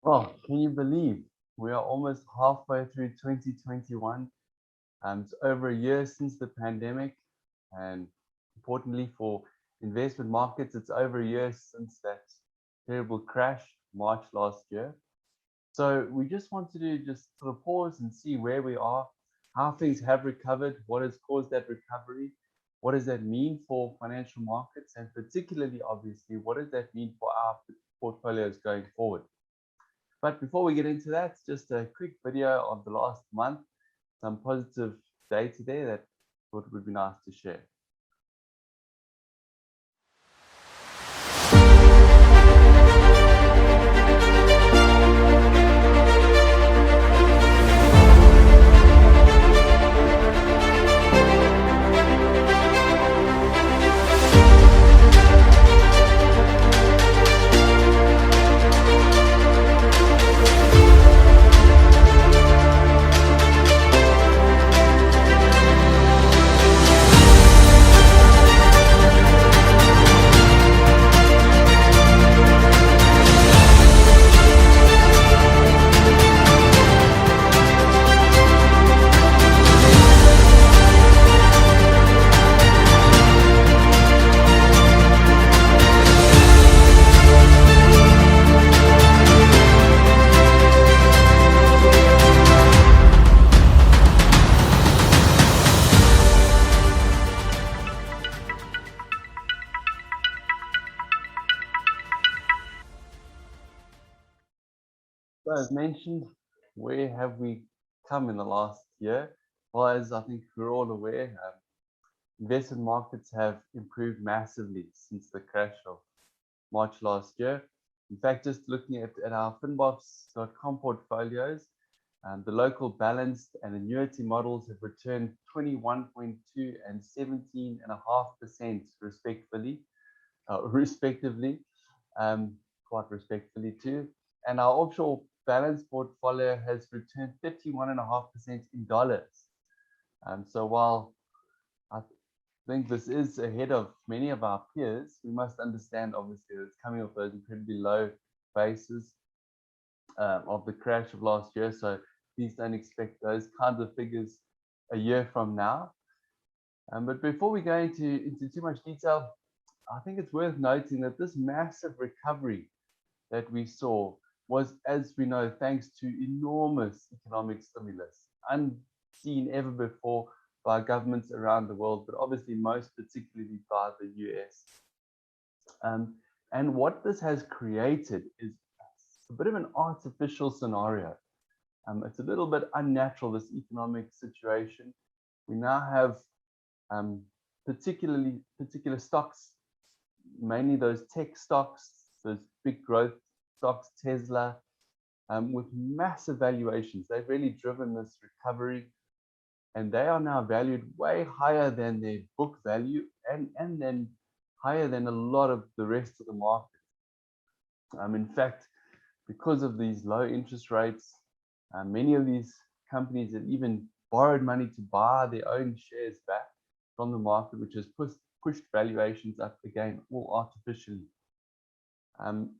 Well, can you believe we are almost halfway through 2021? It's over a year since the pandemic, and importantly for investment markets, it's over a year since that terrible crash March last year. So we just wanted to just sort of pause and see where we are, how things have recovered, what has caused that recovery, what does that mean for financial markets, and particularly, obviously, what does that mean for our portfolios going forward. But before we get into that, just a quick video of the last month, some positive data there that I thought would be nice to share. So as mentioned, where have we come in the last year? Well, as I think we're all aware, investment markets have improved massively since the crash of March last year. In fact, just looking at our finbox.com portfolios, the local balanced and annuity models have returned 21.2 and 17.5% respectively, quite respectfully too. And our offshore balance portfolio has returned 31.5% in dollars. So while I think this is ahead of many of our peers, we must understand, obviously, that it's coming off those incredibly low bases of the crash of last year. So please don't expect those kinds of figures a year from now. But before we go into too much detail, I think it's worth noting that this massive recovery that we saw was, as we know, thanks to enormous economic stimulus, unseen ever before by governments around the world, but obviously most particularly by the US. And what this has created is a bit of an artificial scenario. It's a little bit unnatural, this economic situation. We now have particular stocks, mainly those tech stocks, those big growth stocks, Tesla, with massive valuations. They've really driven this recovery, and they are now valued way higher than their book value and then higher than a lot of the rest of the market. In fact, because of these low interest rates, many of these companies have even borrowed money to buy their own shares back from the market, which has pushed valuations up again, all artificially.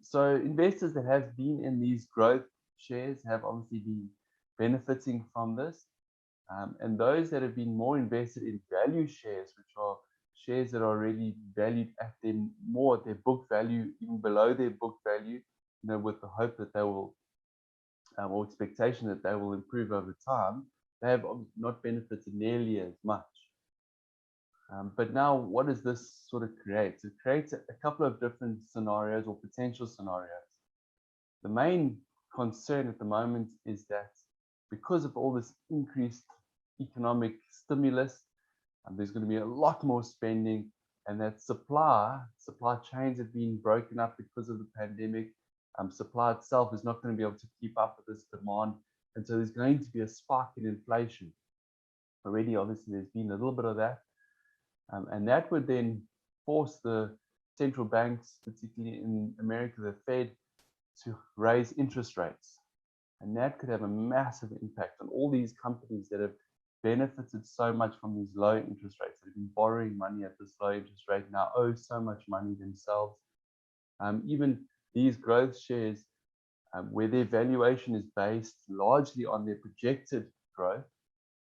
So investors that have been in these growth shares have obviously been benefiting from this. And those that have been more invested in value shares, which are shares that are already valued at their book value, even below their book value, with the hope that they will, or expectation that they will improve over time, they have not benefited nearly as much. But now, what does this sort of create? It creates a couple of different scenarios or potential scenarios. The main concern at the moment is that because of all this increased economic stimulus, there's going to be a lot more spending, and that supply chains have been broken up because of the pandemic. Supply itself is not going to be able to keep up with this demand, and so there's going to be a spike in inflation. Already, obviously, there's been a little bit of that, and that would then force the central banks, particularly in America, the Fed, to raise interest rates. And that could have a massive impact on all these companies that have benefited so much from these low interest rates, that have been borrowing money at this low interest rate, now owe so much money themselves. Even these growth shares where their valuation is based largely on their projected growth.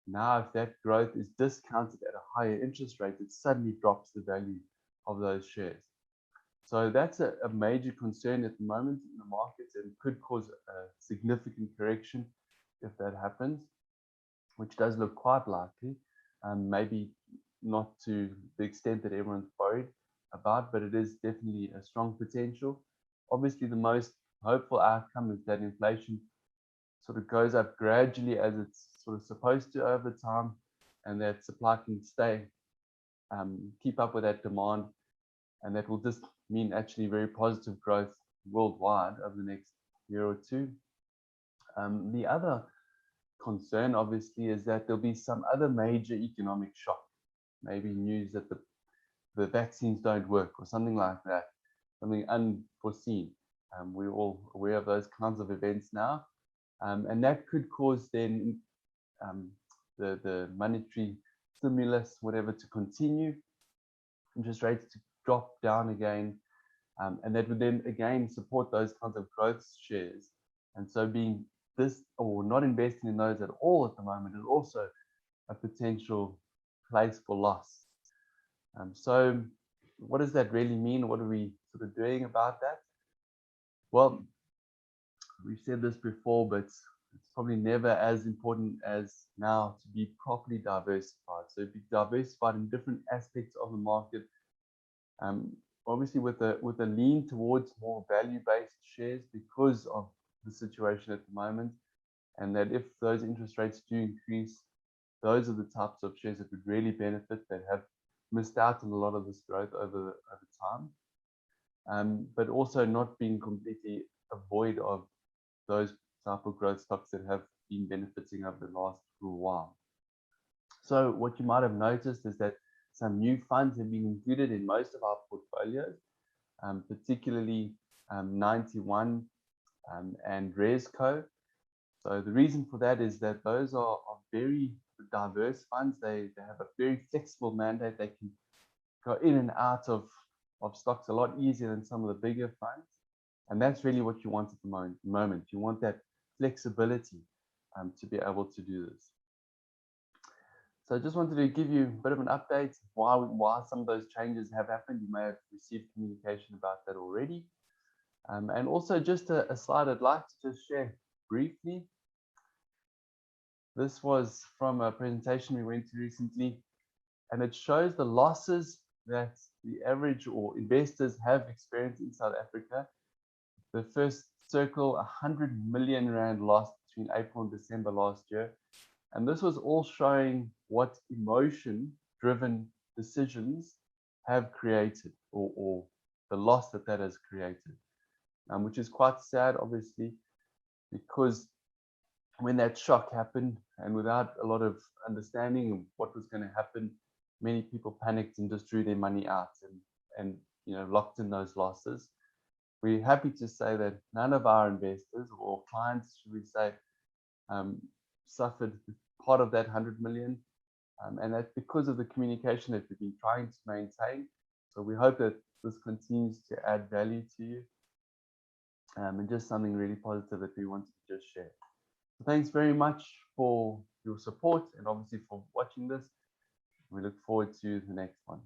Now, if that growth is discounted at a higher interest rate, it suddenly drops the value of those shares. So that's a major concern at the moment in the markets, and could cause a significant correction if that happens, which does look quite likely. Maybe not to the extent that everyone's worried about, but it is definitely a strong potential. Obviously, the most hopeful outcome is that inflation sort of goes up gradually as it's sort of supposed to over time, and that supply can keep up with that demand, and that will just mean actually very positive growth worldwide over the next year or two. The other concern, obviously, is that there'll be some other major economic shock, maybe news that the vaccines don't work or something like that, something unforeseen. We're all aware of those kinds of events now, and that could cause then the monetary stimulus, whatever, to continue, interest rates to drop down again, and that would then again support those kinds of growth shares. And so being this or not investing in those at all at the moment is also a potential place for loss. So what does that really mean? What are we sort of doing about that? Well, we've said this before, but it's probably never as important as now to be properly diversified. So be diversified in different aspects of the market. Obviously with a lean towards more value-based shares because of the situation at the moment, and that if those interest rates do increase, those are the types of shares that would really benefit, that have missed out on a lot of this growth over time, but also not being completely void of those type of growth stocks that have been benefiting over the last little while. So what you might have noticed is that some new funds have been included in most of our portfolios, particularly 91 and Resco. So the reason for that is that those are very diverse funds. They have a very flexible mandate. They can go in and out of stocks a lot easier than some of the bigger funds. And that's really what you want at the moment. You want that flexibility to be able to do this. So I just wanted to give you a bit of an update why some of those changes have happened. You may have received communication about that already. And also just a slide I'd like to just share briefly. This was from a presentation we went to recently, and it shows the losses that the average or investors have experienced in South Africa. The first circle, 100 million rand lost between April and December last year. And this was all showing what emotion-driven decisions have created, or the loss that has created, which is quite sad, obviously, because when that shock happened and without a lot of understanding of what was going to happen, many people panicked and just drew their money out and locked in those losses. We're happy to say that none of our investors or clients, should we say, suffered part of that 100 million, and that's because of the communication that we've been trying to maintain. So we hope that this continues to add value to you, and just something really positive that we wanted to just share. So thanks very much for your support and obviously for watching this. We look forward to the next one.